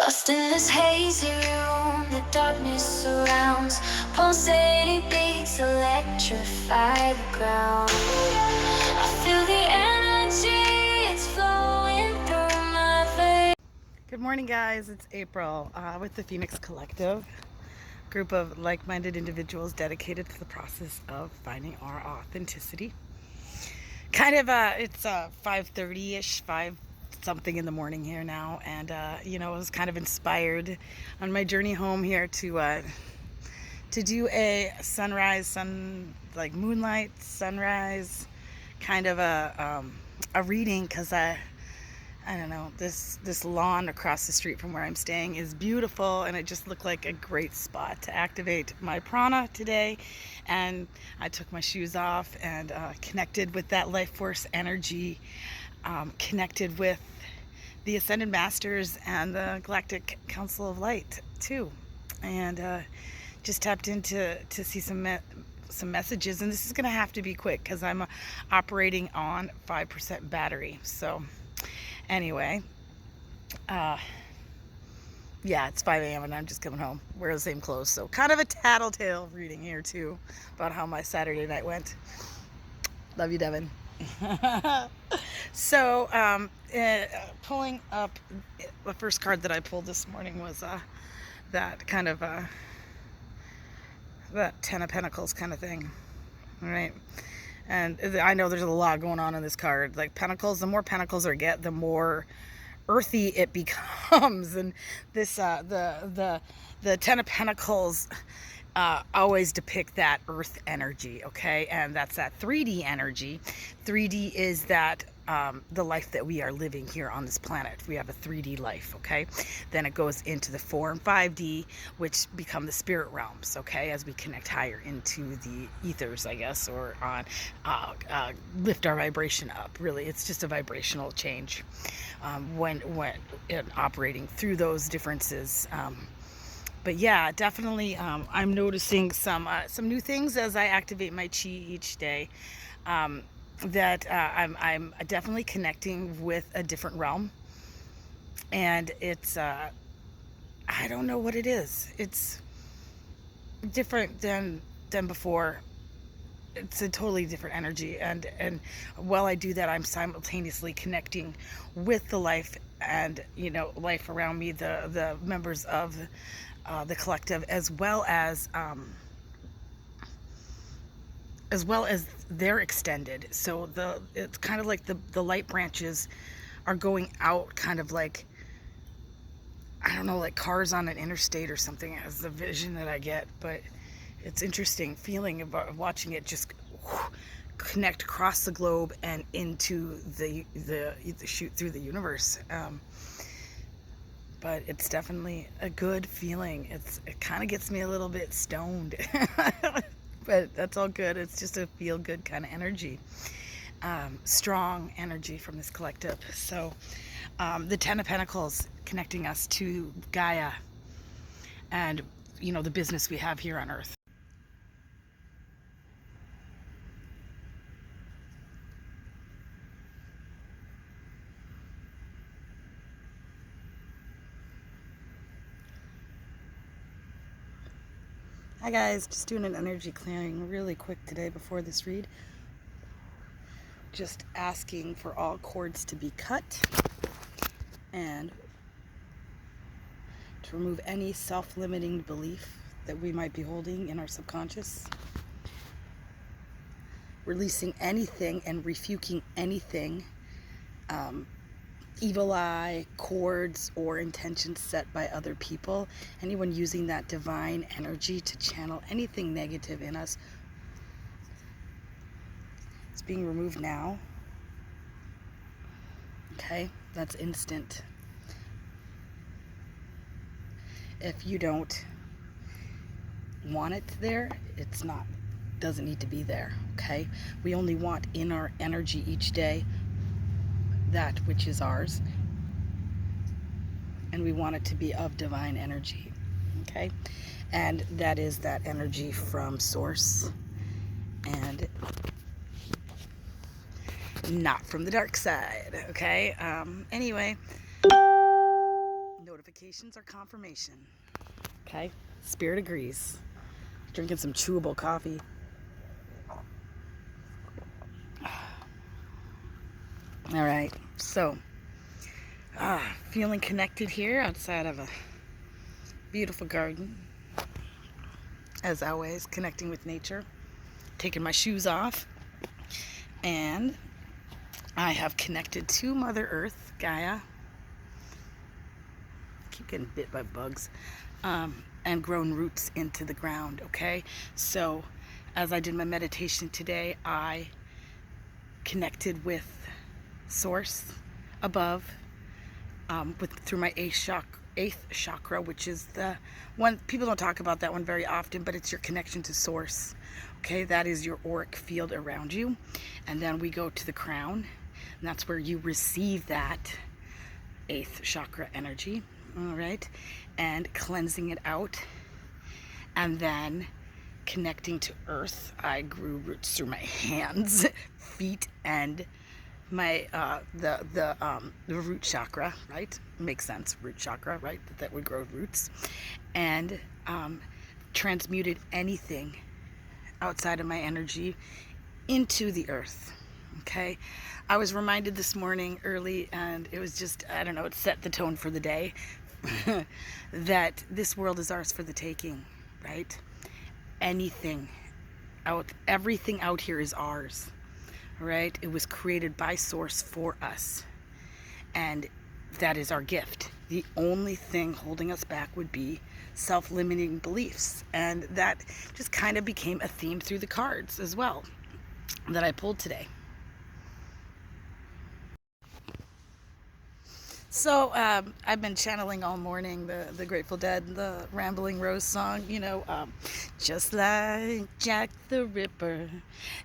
Lost in this hazy room, the darkness surrounds. Pulsating beats electrify the ground. I feel the energy, it's flowing through my veins. Good morning, guys. It's April with the Phoenix Collective, group of like-minded individuals dedicated to the process of finding our authenticity. It's 5:30-ish, 5 something in the morning here now, and I was kind of inspired on my journey home here to do a sunrise, like moonlight sunrise, kind of a reading, because I don't know, this lawn across the street from where I'm staying is beautiful, and it just looked like a great spot to activate my prana today. And I took my shoes off and connected with that life force energy, connected with the Ascendant Masters and the Galactic Council of Light too, and just tapped into to see some messages. And this is going to have to be quick because I'm operating on 5% battery. So anyway, yeah, it's 5 a.m. and I'm just coming home. Wear the same clothes, so kind of a tattletale reading here too about how my Saturday night went. Love you, Devin. So pulling up, the first card that I pulled this morning was that kind of that 10 of Pentacles kind of thing, right? And I know there's a lot going on in this card. Like Pentacles, the more Pentacles I get, the more earthy it becomes. And this the 10 of Pentacles always depict that earth energy, okay? And that's that 3D energy. 3D is that the life that we are living here on this planet. We have a 3D life, okay? Then it goes into the 4 and 5D, which become the spirit realms, okay? As we connect higher into the ethers, I guess, or on lift our vibration up. Really, it's just a vibrational change when operating through those differences. But yeah, definitely, I'm noticing some new things as I activate my chi each day. That I'm definitely connecting with a different realm, and it's I don't know what it is. It's different than before. It's a totally different energy, and while I do that, I'm simultaneously connecting with the life and life around me, the members of the collective, as well as their extended. So it's kind of like the light branches are going out, kind of like, I don't know, like cars on an interstate or something, as the vision that I get. But it's interesting feeling about watching it just connect across the globe and into the shoot through the universe. But it's definitely a good feeling. It kind of gets me a little bit stoned. But that's all good. It's just a feel good kind of energy. Strong energy from this collective. So the 10 of Pentacles connecting us to Gaia and the business we have here on Earth. Hi guys, just doing an energy clearing really quick today before this read. Just asking for all cords to be cut and to remove any self-limiting belief that we might be holding in our subconscious. Releasing anything and refuting anything, evil eye, cords, or intentions set by other people. Anyone using that divine energy to channel anything negative in us, it's being removed now. Okay, that's instant. If you don't want it there, it's not, doesn't need to be there. Okay, we only want in our energy each day that which is ours, and we want it to be of divine energy. Okay, and that is that energy from source, and not from the dark side. Okay, anyway, no Notifications are confirmation. Okay? Spirit agrees. Drinking some chewable coffee. All right. So, feeling connected here outside of a beautiful garden. As always, connecting with nature. Taking my shoes off. And I have connected to Mother Earth, Gaia. Keep getting bit by bugs. And grown roots into the ground, okay? So, as I did my meditation today, I connected with Source above, through my eighth chakra, which is the one, people don't talk about that one very often, but it's your connection to Source, okay? That is your auric field around you. And then we go to the crown, and that's where you receive that eighth chakra energy, all right? And cleansing it out, and then connecting to Earth. I grew roots through my hands, feet, and my the root chakra, right? Makes sense, root chakra, right? That would grow roots, and transmuted anything outside of my energy into the earth. Okay, I was reminded this morning early, and it was just, I don't know, it set the tone for the day. That this world is ours for the taking, right? Everything out here is ours, right? It was created by Source for us, and that is our gift. The only thing holding us back would be self-limiting beliefs, and that just kind of became a theme through the cards as well that I pulled today. So I've been channeling all morning the Grateful Dead, the Rambling Rose song, you know, just like Jack the Ripper,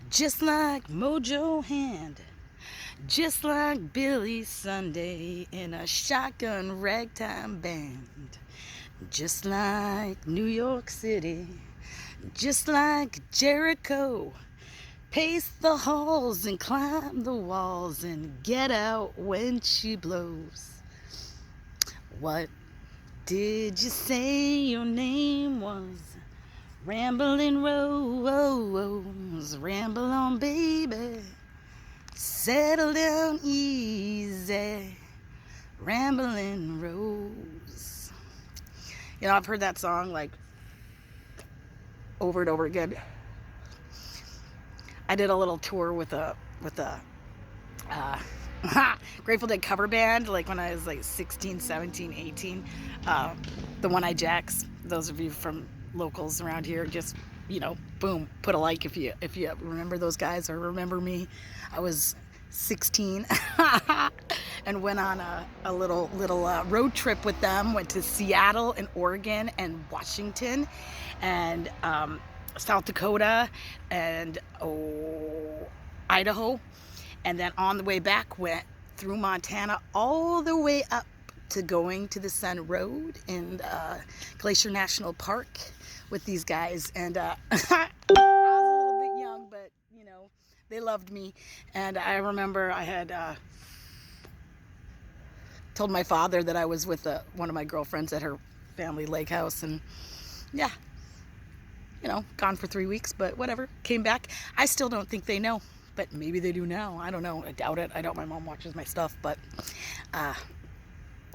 just like Mojo Hand, just like Billy Sunday in a shotgun ragtime band, just like New York City, just like Jericho. Pace the halls and climb the walls and get out when she blows. What did you say your name was? Rambling Rose, ramble on, baby. Settle down easy, Rambling Rose. You know, I've heard that song like over and over again. I did a little tour with a Grateful Dead cover band, like when I was like 16, 17, 18. The One Eye Jacks. Those of you from locals around here, just, you know, boom, put a like if you remember those guys or remember me. I was 16 and went on a little road trip with them. Went to Seattle and Oregon and Washington and South Dakota and Idaho. And then on the way back, went through Montana all the way up to going to the Sun Road in Glacier National Park with these guys. And I was a little bit young, but, you know, they loved me. And I remember I had told my father that I was with one of my girlfriends at her family lake house. And, yeah, you know, gone for 3 weeks, but whatever. Came back. I still don't think they know. But maybe they do now. I don't know. I doubt it. I doubt my mom watches my stuff, but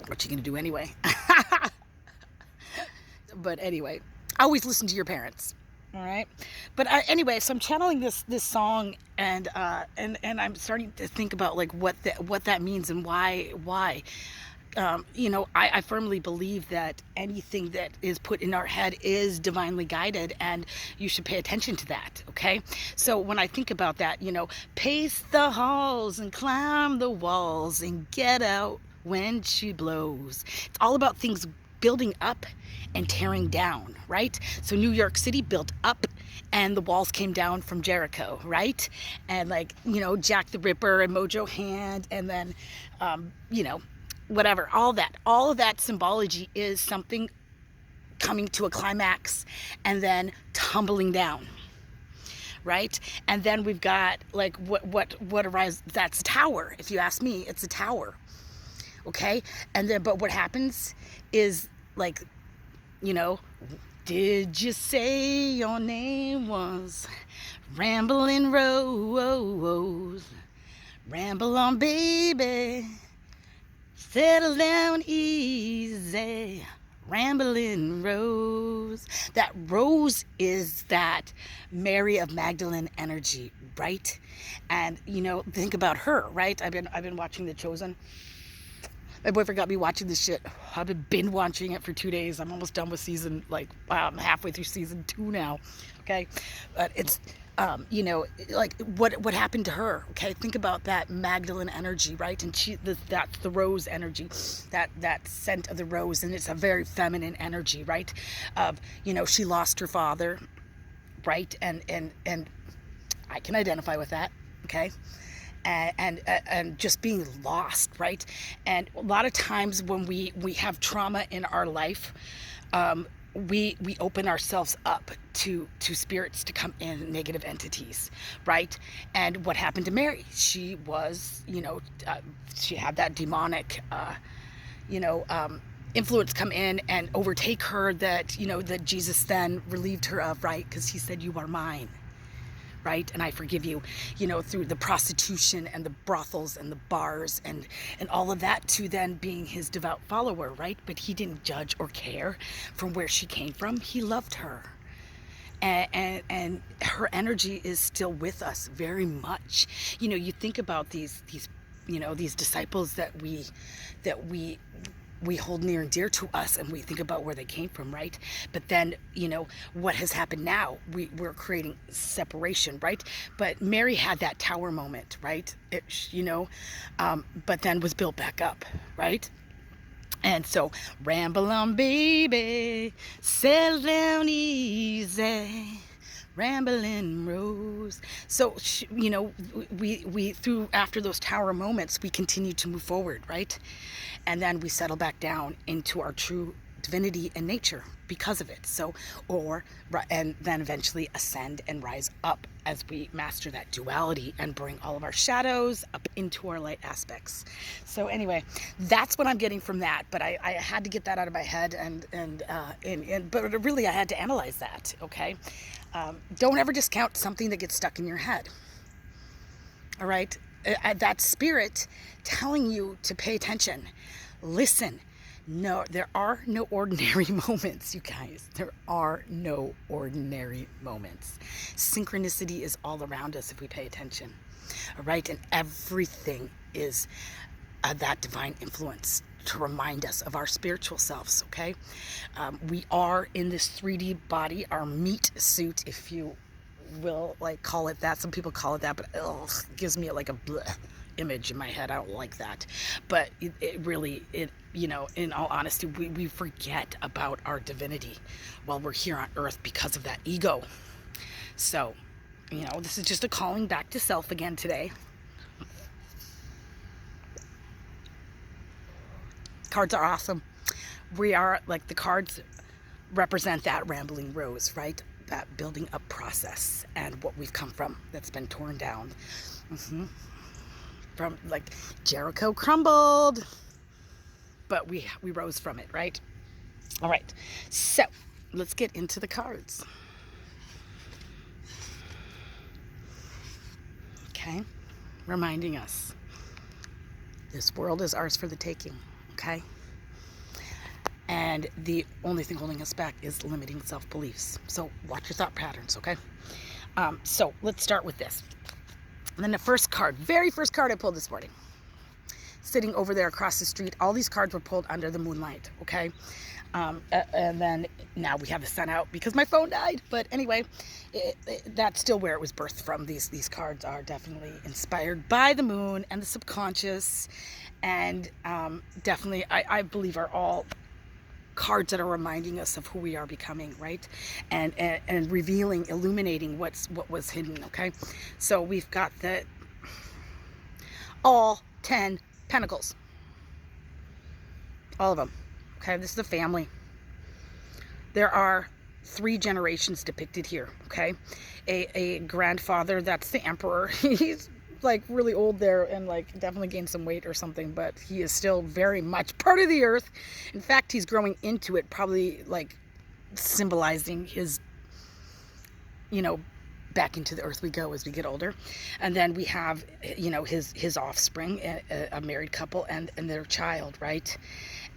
what you gonna do anyway? But anyway, always listen to your parents. All right. But anyway, so I'm channeling this song, and I'm starting to think about like what that means and why. You know, I firmly believe that anything that is put in our head is divinely guided, and you should pay attention to that, okay? So when I think about that, you know, pace the halls and climb the walls and get out when she blows. It's all about things building up and tearing down, right? So New York City built up and the walls came down from Jericho, right? And like, you know, Jack the Ripper and Mojo Hand, and then, you know, whatever, all of that symbology is something coming to a climax and then tumbling down, right? And then we've got like what arises. That's a tower. If you ask me, it's a tower. okay? And then, but what happens is, like, you know, did you say your name was Rambling Rose? Ramble on, baby. Settle down easy. Rambling Rose. That Rose is that Mary of Magdalene energy, right? And you know, think about her, right? I've been watching The Chosen. My boyfriend got me watching this shit. I've been binge watching it for 2 days. I'm almost done with season, like, I'm halfway through season 2 now. Okay, but it's, you know, like what happened to her? Okay, think about that Magdalene energy, right? And that's the rose energy, that scent of the rose, and it's a very feminine energy, right? Of, you know, she lost her father, right? And I can identify with that. Okay. And just being lost, right? And a lot of times when we have trauma in our life, we open ourselves up to spirits to come in, negative entities, right? And what happened to Mary? She was, you know, she had that demonic, you know, influence come in and overtake her, that, you know, that Jesus then relieved her of, right? Because he said, "You are mine." Right? And I forgive you, you know, through the prostitution and the brothels and the bars and all of that, to then being his devout follower, right? But he didn't judge or care from where she came from. He loved her. And her energy is still with us very much. You know, you think about these, you know, these disciples that we hold near and dear to us, and we think about where they came from, right? But then, you know, what has happened now? We're creating separation, right? But Mary had that tower moment, right? You know, but then was built back up, right? And so, ramble on, baby, settle down easy. Rambling Rose. So, you know, we through, after those tower moments, we continue to move forward, right? And then we settle back down into our true divinity and nature because of it. So, and then eventually ascend and rise up as we master that duality and bring all of our shadows up into our light aspects. So anyway, that's what I'm getting from that. But I had to get that out of my head, but really I had to analyze that. Okay, don't ever discount something that gets stuck in your head. All right, that spirit telling you to pay attention, listen. No, there are no ordinary moments, you guys. There are no ordinary moments. Synchronicity is all around us if we pay attention. All right, and everything is that divine influence to remind us of our spiritual selves. Okay, we are in this 3D body, our meat suit, if you will, like, call it that. Some people call it that, but it gives me like a bleh image in my head. I don't like that. But it really, you know, in all honesty, we forget about our divinity while we're here on earth because of that ego. So, you know, this is just a calling back to self again today. Cards are awesome. We are, like, the cards represent that rambling rose, right? That building up process and what we've come from that's been torn down. From, like, Jericho crumbled, but we rose from it, right? All right, so let's get into the cards. Okay, reminding us this world is ours for the taking. Okay, and the only thing holding us back is limiting self-beliefs. So watch your thought patterns. Okay, so let's start with this. And then the first card, very first card I pulled this morning, sitting over there across the street. All these cards were pulled under the moonlight, okay? And then now we have the sun out because my phone died. But anyway, that's still where it was birthed from. These cards are definitely inspired by the moon and the subconscious. And definitely, I believe, are all cards that are reminding us of who we are becoming, right? And revealing, illuminating what was hidden. Okay, so we've got all 10 pentacles, all of them. Okay, this is a family. There are 3 generations depicted here. Okay, a grandfather, that's the emperor. He's like really old there and like definitely gained some weight or something, but he is still very much part of the earth. In fact, he's growing into it, probably like symbolizing his, you know, back into the earth we go as we get older. And then we have, you know, his offspring, a married couple and their child, right?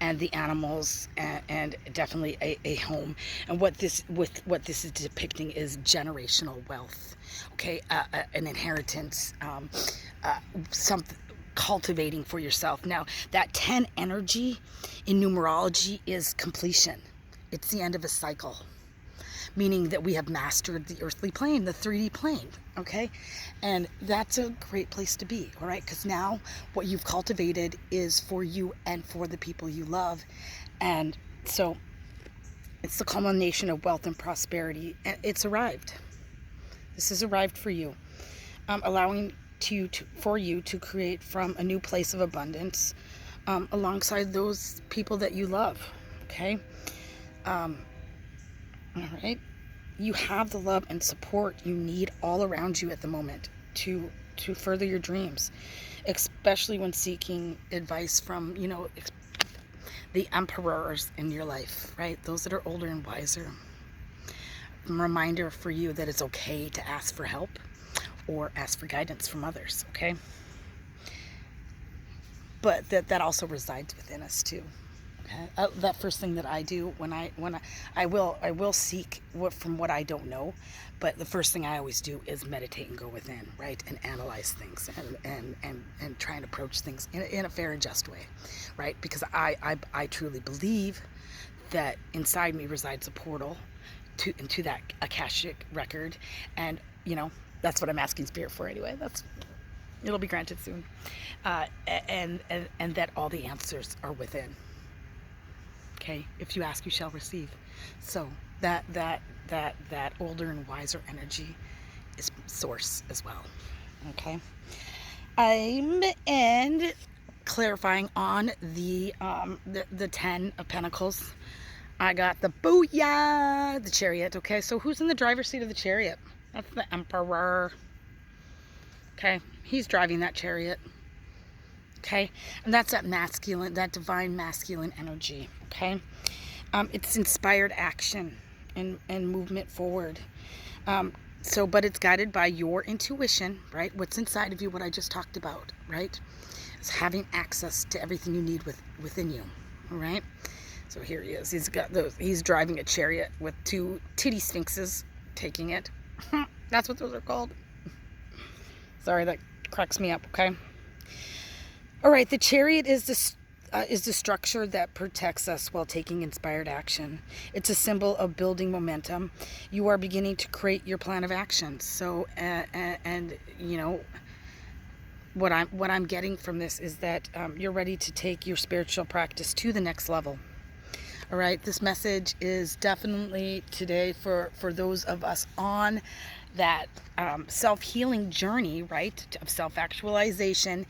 And the animals, and definitely a home. And what this is depicting is generational wealth, okay? An inheritance, something cultivating for yourself. Now that 10 energy in numerology is completion. It's the end of a cycle, meaning that we have mastered the earthly plane, the 3D plane, okay? And that's a great place to be, all right? Because now what you've cultivated is for you and for the people you love. And so it's the culmination of wealth and prosperity. And it's arrived. This has arrived for you, allowing for you to create from a new place of abundance, alongside those people that you love, okay? All right. You have the love and support you need all around you at the moment to further your dreams, especially when seeking advice from, you know, the emperors in your life, right? Those that are older and wiser. A reminder for you that it's okay to ask for help or ask for guidance from others, okay? But that also resides within us too. That first thing that I do when I will seek from what I don't know, but the first thing I always do is meditate and go within, right, and analyze things and try and approach things in a fair and just way, right? Because I truly believe that inside me resides a portal into that Akashic record, and you know that's what I'm asking Spirit for anyway. It'll be granted soon, and that all the answers are within. Okay, if you ask, you shall receive. So that older and wiser energy is source as well. Okay, and clarifying on the 10 of Pentacles. I got the booyah, the Chariot. Okay, so who's in the driver's seat of the Chariot? That's the Emperor. Okay, he's driving that chariot. Okay, and that's that masculine, that divine masculine energy. Okay, it's inspired action and movement forward. But it's guided by your intuition, right? What's inside of you, what I just talked about, right? It's having access to everything you need within you. All right. So here he is. He's driving a chariot with 2 titty sphinxes taking it. That's what those are called. Sorry, that cracks me up. Okay. All right. The chariot is the structure that protects us while taking inspired action. It's a symbol of building momentum. You are beginning to create your plan of action. So, and you know, what I'm getting from this is that you're ready to take your spiritual practice to the next level. All right, this message is definitely today for those of us on that self-healing journey, right, of self-actualization.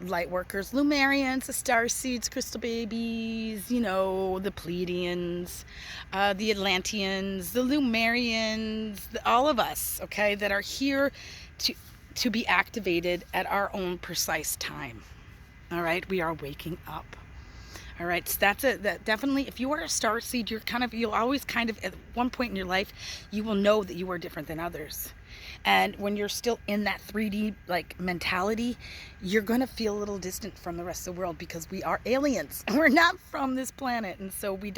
Light workers, Lumerians, the starseeds, crystal babies, you know, the Pleiadians, the Atlanteans, the Lumerians, all of us, okay, that are here to be activated at our own precise time. All right, we are waking up. All right, so that's it. That definitely, if you are a starseed, you'll always kind of, at one point in your life, you will know that you are different than others. And when you're still in that 3D like mentality, you're going to feel a little distant from the rest of the world because we are aliens. We're not from this planet. And so we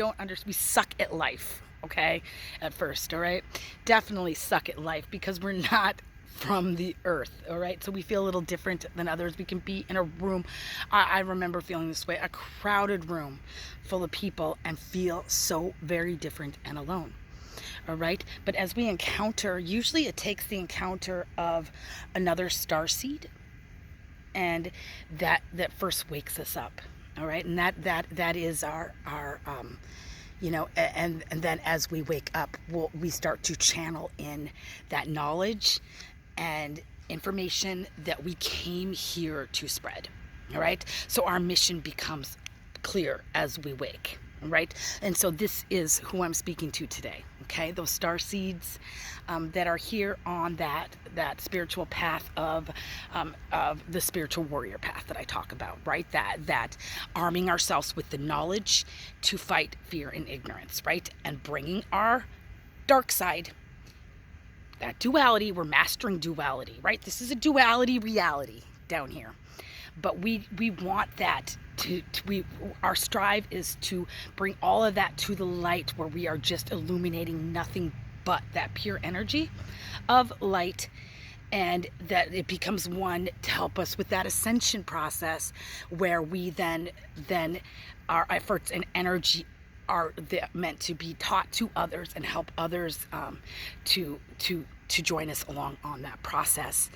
suck at life, okay, at first, all right? Definitely suck at life because we're not from the earth. All right, so we feel a little different than others. We can be in a room, I remember feeling this way, a crowded room full of people, and feel so very different and alone. All right, but as we encounter, usually it takes the encounter of another starseed, and that first wakes us up. All right, and that is our you know, and then as we wake up, we start to channel in that knowledge and information that we came here to spread. All right, so our mission becomes clear as we wake. All right, and so this is who I'm speaking to today. Okay, those star seeds that are here on that spiritual path of the spiritual warrior path that I talk about, right? That arming ourselves with the knowledge to fight fear and ignorance, right? And bringing our dark side, that duality. We're mastering duality, right? This is a duality reality down here, but we want that our strive is to bring all of that to the light, where we are just illuminating nothing but that pure energy of light, and that it becomes one to help us with that ascension process, where we then our efforts and energy are meant to be taught to others and help others to join us along on that process.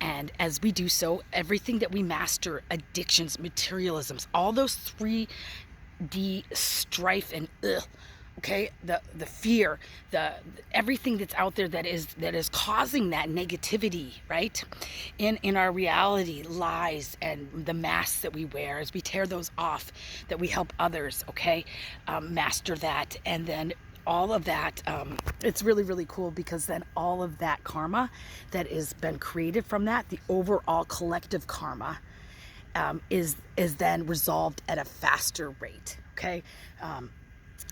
And as we do so, everything that we master, addictions, materialisms, all those 3D strife and okay, the fear, the everything that's out there that is causing that negativity, right, in our reality, lies and the masks that we wear, as we tear those off, that we help others, okay, master that. And then all of that, it's really, really cool, because then all of that karma that has been created from that, the overall collective karma, is then resolved at a faster rate, okay?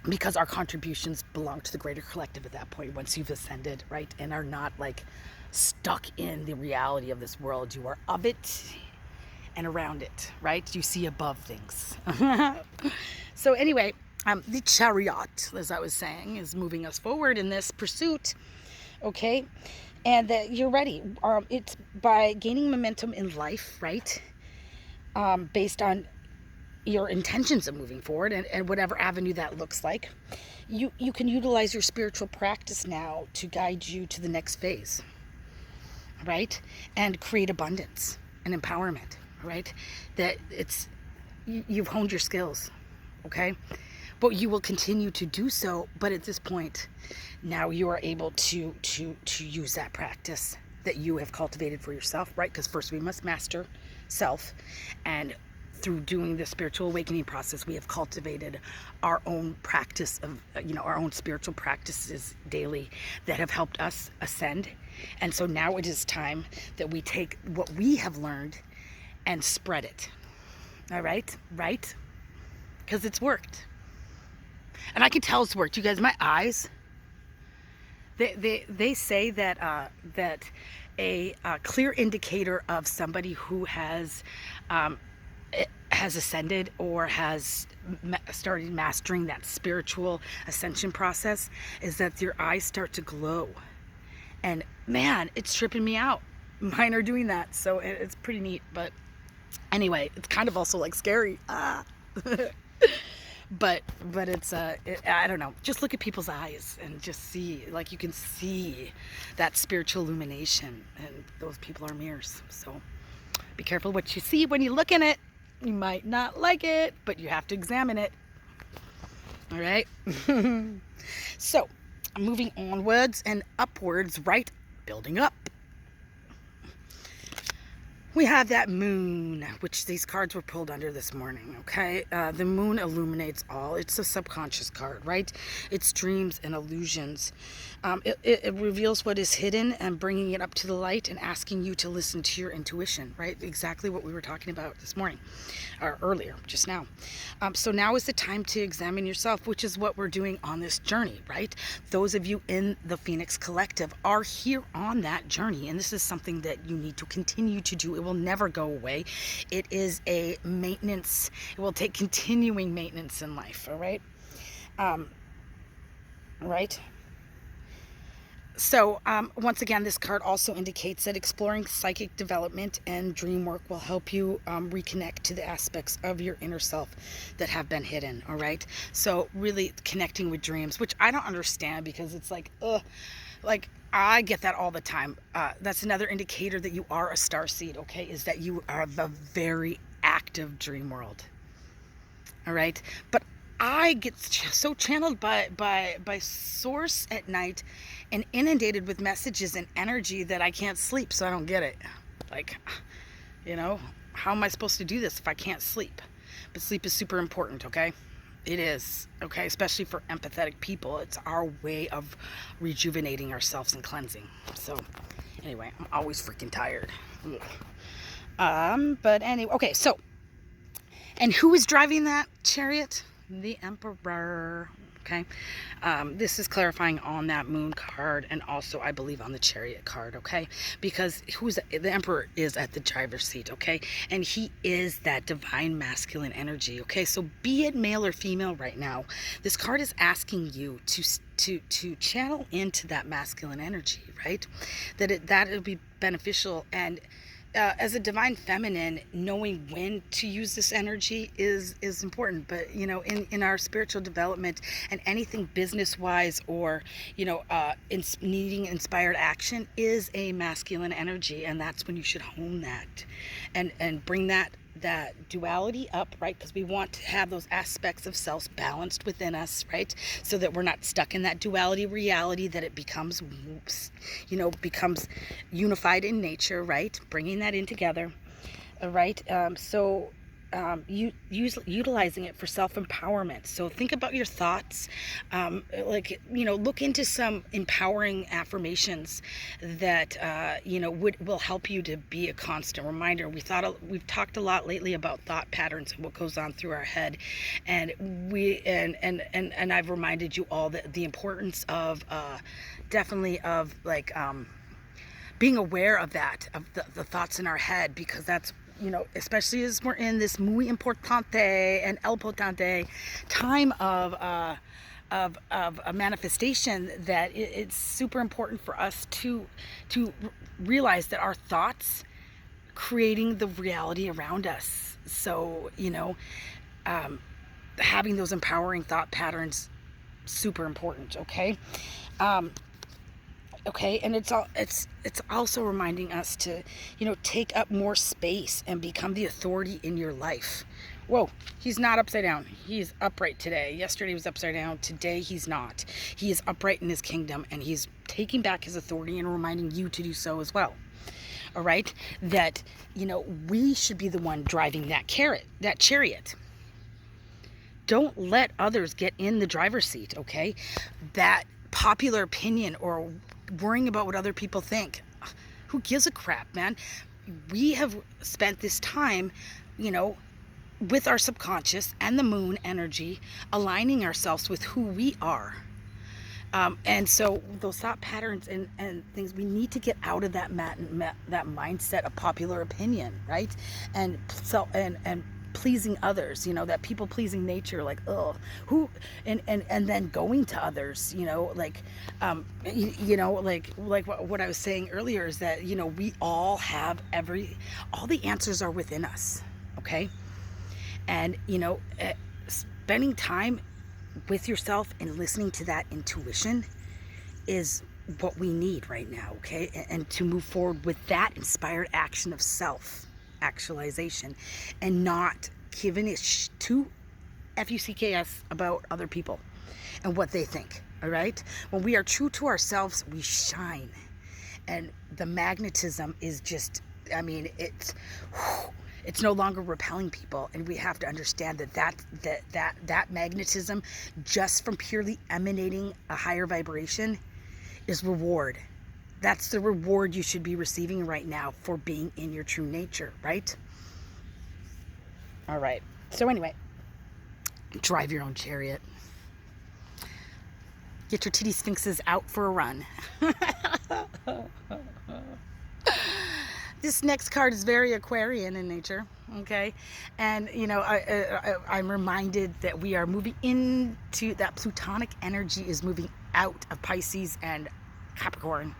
Because our contributions belong to the greater collective at that point, once you've ascended, right? And are not like stuck in the reality of this world. You are of it and around it, right? You see above things. So anyway, the chariot, as I was saying, is moving us forward in this pursuit, okay? And that you're ready. It's by gaining momentum in life, right? Based on your intentions of moving forward, and whatever avenue that looks like, you can utilize your spiritual practice now to guide you to the next phase, right? And create abundance and empowerment, right? That you've honed your skills, okay? But you will continue to do so. But at this point, now you are able to use that practice that you have cultivated for yourself, right? Because first we must master self, and through doing the spiritual awakening process, we have cultivated our own practice of, our own spiritual practices daily that have helped us ascend. And so now it is time that we take what we have learned and spread it. All right? Right? Because it's worked. And I can tell it's worked. You guys, my eyes, they say that a clear indicator of somebody who has ascended or has started mastering that spiritual ascension process is that your eyes start to glow. And man, it's tripping me out. Mine are doing that, so it's pretty neat. But anyway, it's kind of also like scary. But it's I don't know, just look at people's eyes and just see, like, you can see that spiritual illumination, and those people are mirrors. So be careful what you see when you look in it. You might not like it, but you have to examine it. All right. So moving onwards and upwards, right? Building up. We have that moon, which these cards were pulled under this morning, okay? The moon illuminates all. It's a subconscious card, right? It's dreams and illusions. It reveals what is hidden and bringing it up to the light and asking you to listen to your intuition, right? Exactly what we were talking about this morning, or earlier, just now. So now is the time to examine yourself, which is what we're doing on this journey, right? Those of you in the Phoenix Collective are here on that journey, and this is something that you need to continue to do. It will never go away. It is a maintenance. It will take continuing maintenance in life, all right? Right? So once again, this card also indicates that exploring psychic development and dream work will help you reconnect to the aspects of your inner self that have been hidden, all right? So really connecting with dreams, which I don't understand, because it's like, like, I get that all the time. That's another indicator that you are a starseed, okay? Is that you are the very active dream world, all right? But I get so channeled by source at night and inundated with messages and energy that I can't sleep, so I don't get it. Like, how am I supposed to do this if I can't sleep? But sleep is super important, okay? It is, okay, especially for empathetic people. It's our way of rejuvenating ourselves and cleansing. So, anyway, I'm always freaking tired. Ugh. But anyway, okay, so, and who is driving that chariot? The Emperor. Okay, this is clarifying on that moon card, and also I believe on the chariot card. Okay, because the Emperor is at the driver's seat. Okay, and he is that divine masculine energy. Okay, so be it male or female right now, this card is asking you to channel into that masculine energy, right? That it'll be beneficial. And as a divine feminine, knowing when to use this energy is important. But in our spiritual development and anything business wise, or needing inspired action, is a masculine energy, and that's when you should hone that and bring that duality up, right? Because we want to have those aspects of self balanced within us, right? So that we're not stuck in that duality reality, that it becomes unified in nature, right? Bringing that in together, right? Utilizing it for self-empowerment. So think about your thoughts, look into some empowering affirmations that will help you to be a constant reminder. We've talked a lot lately about thought patterns and what goes on through our head, and I've reminded you all that the importance of definitely of being aware of that, of the thoughts in our head, because that's, especially as we're in this muy importante and el potente time of a manifestation, that it's super important for us to realize that our thoughts creating the reality around us. So having those empowering thought patterns, super important. Okay. Okay, and it's also reminding us to, take up more space and become the authority in your life. Whoa, he's not upside down. He's upright today. Yesterday he was upside down. Today he's not. He is upright in his kingdom, and he's taking back his authority and reminding you to do so as well. All right, that we should be the one driving that chariot. Don't let others get in the driver's seat. Okay, that popular opinion or worrying about what other people think, who gives a crap, man? We have spent this time, with our subconscious and the moon energy, aligning ourselves with who we are. And so those thought patterns and things, we need to get out of that mindset of popular opinion, right? And pleasing others, that people pleasing nature, like, oh, who, and then going to others, like what I was saying earlier is that, we all have all the answers are within us. Okay. And, spending time with yourself and listening to that intuition is what we need right now. Okay. And to move forward with that inspired action of self actualization, and not giving it to fucks about other people and what they think. All right, when we are true to ourselves, we shine, and the magnetism is just, it's no longer repelling people. And we have to understand that magnetism, just from purely emanating a higher vibration, is reward. That's the reward you should be receiving right now for being in your true nature, right? All right. So anyway, drive your own chariot. Get your titty sphinxes out for a run. This next card is very Aquarian in nature, okay? And, I'm reminded that we are moving into that Plutonic energy, is moving out of Pisces and Capricorn,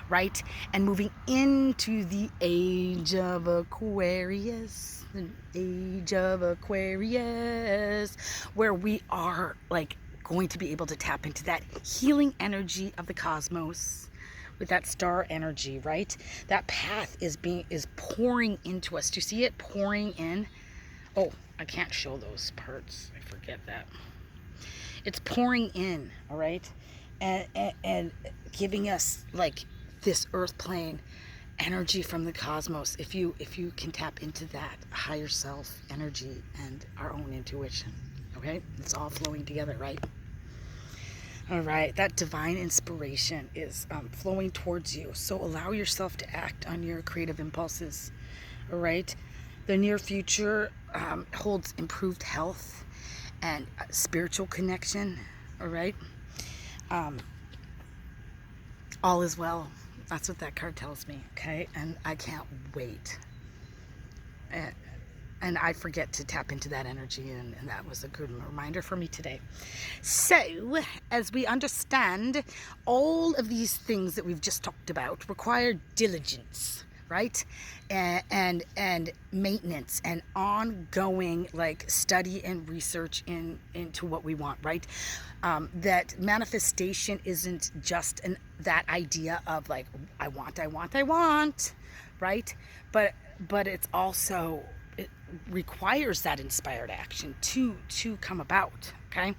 right? And moving into the age of Aquarius, where we are going to be able to tap into that healing energy of the cosmos with that star energy, right? That path is pouring into us. Do you see it pouring in? Oh, I can't show those parts. I forget that. It's pouring in, all right? And giving us this earth plane energy from the cosmos, if you can tap into that higher self energy and our own intuition. Okay, it's all flowing together, right? All right, that divine inspiration is flowing towards you. So allow yourself to act on your creative impulses. All right, the near future holds improved health and spiritual connection. All right, all is well. That's what that card tells me. Okay, and I can't wait. And I forget to tap into that energy, and that was a good reminder for me today. So, as we understand, all of these things that we've just talked about require diligence, right? And maintenance and ongoing like study and research into what we want, right? That manifestation isn't just that idea of like I want, right? But it's also, it requires that inspired action to come about. Okay,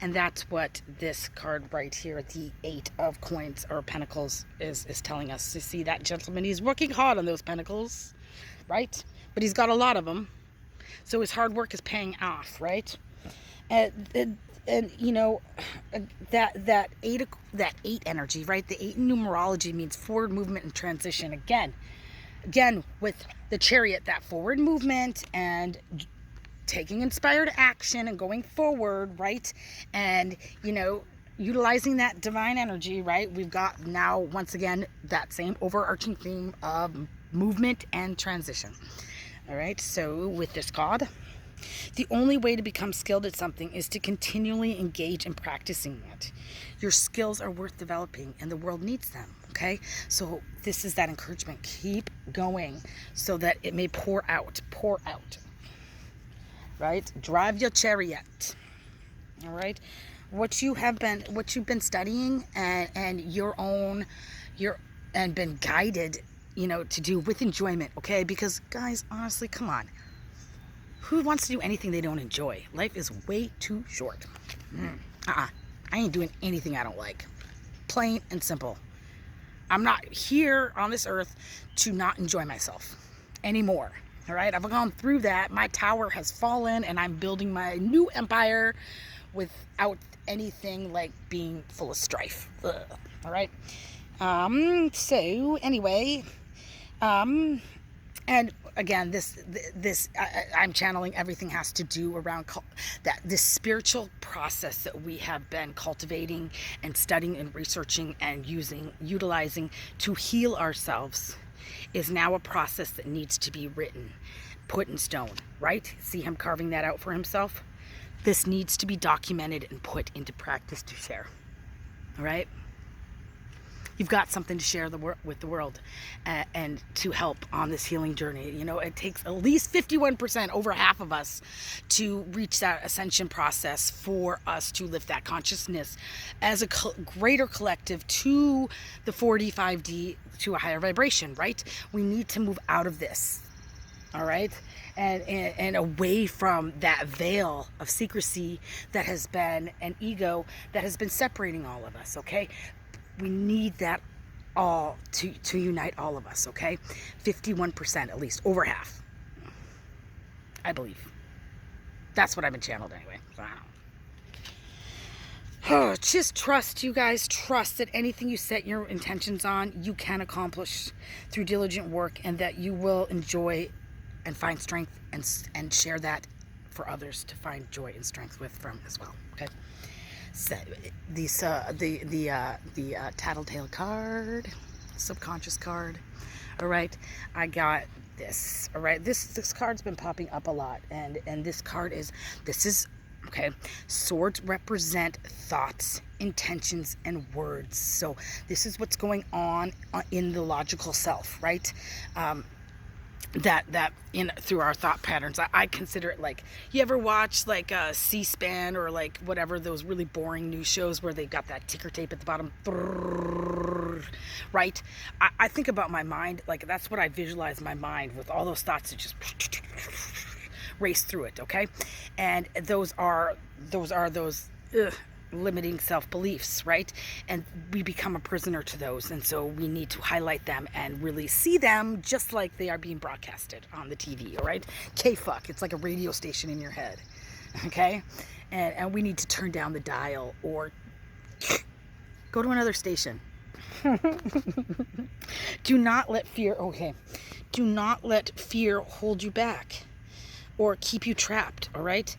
and that's what this card right here, the 8 of coins or pentacles, is telling us. You see that gentleman, he's working hard on those pentacles, right? But he's got a lot of them, so his hard work is paying off, right? And you know, that eight energy, right? The 8 in numerology means forward movement and transition. Again, with the Chariot, that forward movement and taking inspired action and going forward, right? And, you know, utilizing that divine energy, right? We've got now, once again, that same overarching theme of movement and transition. All right, so with this card, the only way to become skilled at something is to continually engage in practicing it. Your skills are worth developing, and the world needs them. Okay, so this is that encouragement. Keep going so that it may pour out, right? Drive your chariot. All right, what you've been studying and been guided, you know, to do with enjoyment. Okay, because guys, honestly, come on, who wants to do anything they don't enjoy? Life is way too short. I ain't doing anything I don't like. Plain and simple. I'm not here on this earth to not enjoy myself anymore. All right, I've gone through that. My tower has fallen, and I'm building my new empire without anything like being full of strife. Ugh. All right. So anyway, and again, I'm channeling everything has to do around this spiritual process that we have been cultivating and studying and researching and utilizing to heal ourselves is now a process that needs to be written, put in stone, right? See him carving that out for himself? This needs to be documented and put into practice to share. All right? You've got something to share with the world and to help on this healing journey. You know, it takes at least 51%, over half of us, to reach that ascension process for us to lift that consciousness as a greater collective to the 45D, to a higher vibration, right? We need to move out of this, all right? And away from that veil of secrecy that has been an ego that has been separating all of us, okay? We need that all to unite all of us, okay? 51%, at least, over half, I believe. That's what I've been channeled anyway. So I don't know. Oh, just trust, you guys. Trust that anything you set your intentions on, you can accomplish through diligent work, and that you will enjoy and find strength and share that for others to find joy and strength from as well, okay? So the tattletale card, subconscious card. All right, I got this. All right, this card's been popping up a lot, and this card is okay. Swords represent thoughts, intentions, and words. So this is what's going on in the logical self, right? That in through our thought patterns. I consider it like, you ever watch like C-SPAN or like whatever, those really boring news shows where they've got that ticker tape at the bottom, right? I think about my mind, like that's what I visualize my mind with, all those thoughts that just race through it, okay? And those are limiting self-beliefs, right? And we become a prisoner to those, and so we need to highlight them and really see them just like they are being broadcasted on the TV, all right? K-fuck, it's like a radio station in your head, okay? and we need to turn down the dial or go to another station. Do not let fear, okay, do not let fear hold you back or keep you trapped, all right?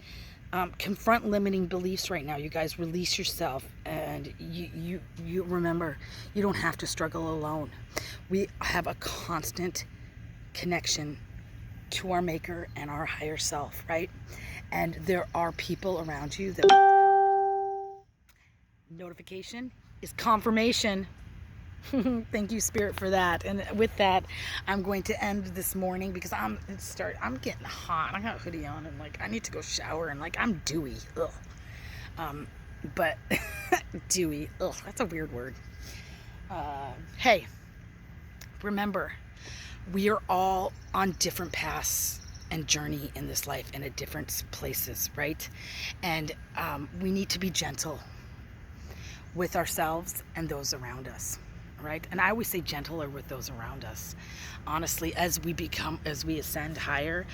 Confront limiting beliefs right now. You guys release yourself, and you remember, you don't have to struggle alone. We have a constant connection to our maker and our higher self, right? And there are people around you that notification is confirmation. Thank you, Spirit, for that. And with that, I'm going to end this morning because I'm getting hot. I got a hoodie on and like I need to go shower and like I'm dewy. Ugh. But dewy. Ugh, that's a weird word. Hey, remember, we are all on different paths and journey in this life and at different places, right? And we need to be gentle with ourselves and those around us, right? And I always say gentler with those around us. Honestly, as we ascend higher,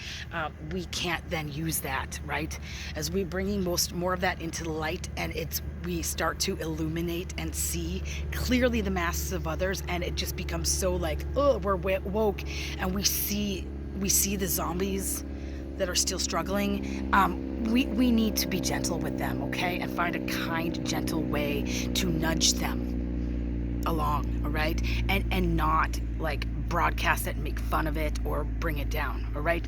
we can't then use that, right? As we bringing more of that into the light, and we start to illuminate and see clearly the masks of others, and it just becomes so like, oh, we're woke, and we see the zombies that are still struggling. We need to be gentle with them, okay? And find a kind, gentle way to nudge them along, all right? And not like broadcast it and make fun of it or bring it down, all right?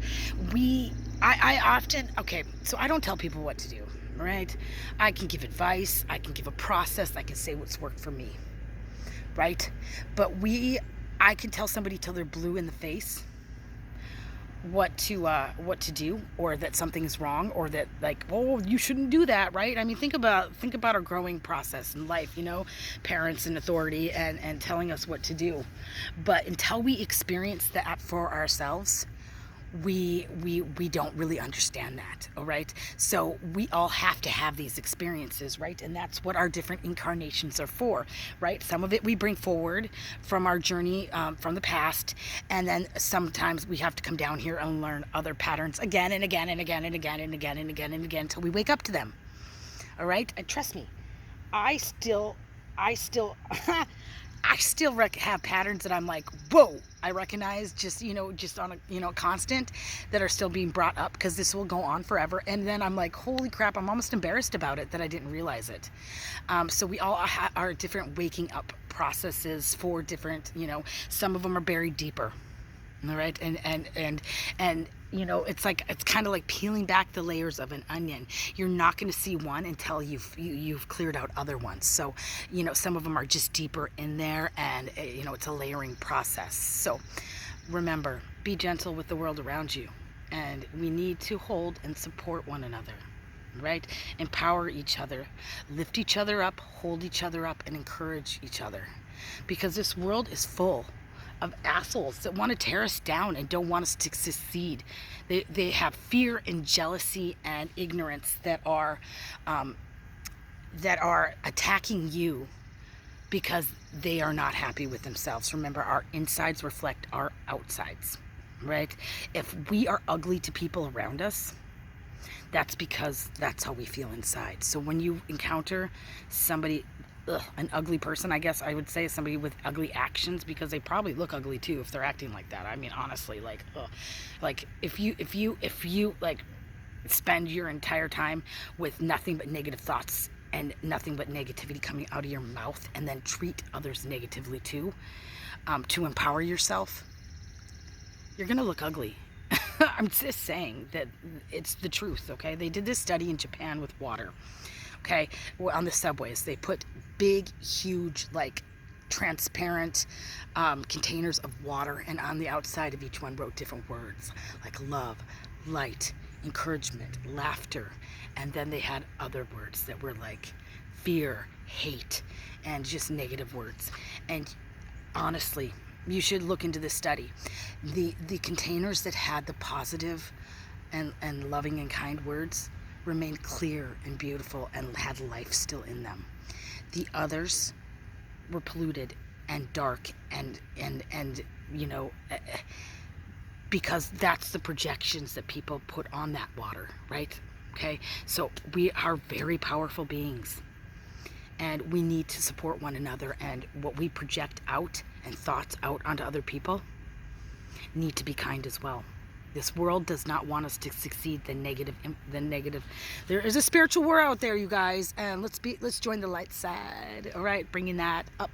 I often, okay, so I don't tell people what to do, all right? I can give advice, I can give a process, I can say what's worked for me, right? But I can tell somebody till they're blue in the face what to do, or that something is wrong, or that like, oh, you shouldn't do that, right? I mean, think about our growing process in life, you know, parents and authority and telling us what to do. But until we experience that for ourselves, we don't really understand that, all right? So we all have to have these experiences, right? And that's what our different incarnations are for, right? Some of it we bring forward from our journey from the past, and then sometimes we have to come down here and learn other patterns again and again and again and again and again and again and again until we wake up to them, all right? And trust me, I still have patterns that I'm like, whoa, I recognize just on a, constant, that are still being brought up because this will go on forever. And then I'm like, holy crap, I'm almost embarrassed about it that I didn't realize it. So we all are different waking up processes for different, some of them are buried deeper. All right. And it's kind of like peeling back the layers of an onion. You're not going to see one until you've cleared out other ones. So, some of them are just deeper in there, and it's a layering process. So remember, be gentle with the world around you, and we need to hold and support one another, right? Empower each other, lift each other up, hold each other up, and encourage each other, because this world is full of assholes that want to tear us down and don't want us to succeed. They have fear and jealousy and ignorance that are attacking you because they are not happy with themselves. Remember, our insides reflect our outsides, right? If we are ugly to people around us, that's because that's how we feel inside. So when you encounter somebody, an ugly person, I guess I would say somebody with ugly actions, because they probably look ugly too if they're acting like that. I mean, honestly, like if you like spend your entire time with nothing but negative thoughts and nothing but negativity coming out of your mouth, and then treat others negatively too, to empower yourself, you're gonna look ugly. I'm just saying that it's the truth, okay? They did this study in Japan with water. Okay, on the subways, they put big, huge, like transparent containers of water, and on the outside of each one wrote different words like love, light, encouragement, laughter, and then they had other words that were like fear, hate, and just negative words. And honestly, you should look into this study. The containers that had the positive and loving and kind words remained clear and beautiful and had life still in them. The others were polluted and dark and because that's the projections that people put on that water, right? okay? So we are very powerful beings, and we need to support one another, and what we project out and thoughts out onto other people need to be kind as well. This world does not want us to succeed. The negative. There is a spiritual war out there, you guys, and let's join the light side. All right, bringing that up,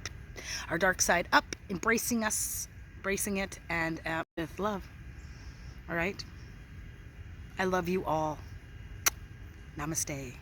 our dark side up, embracing it, and with love. All right. I love you all. Namaste.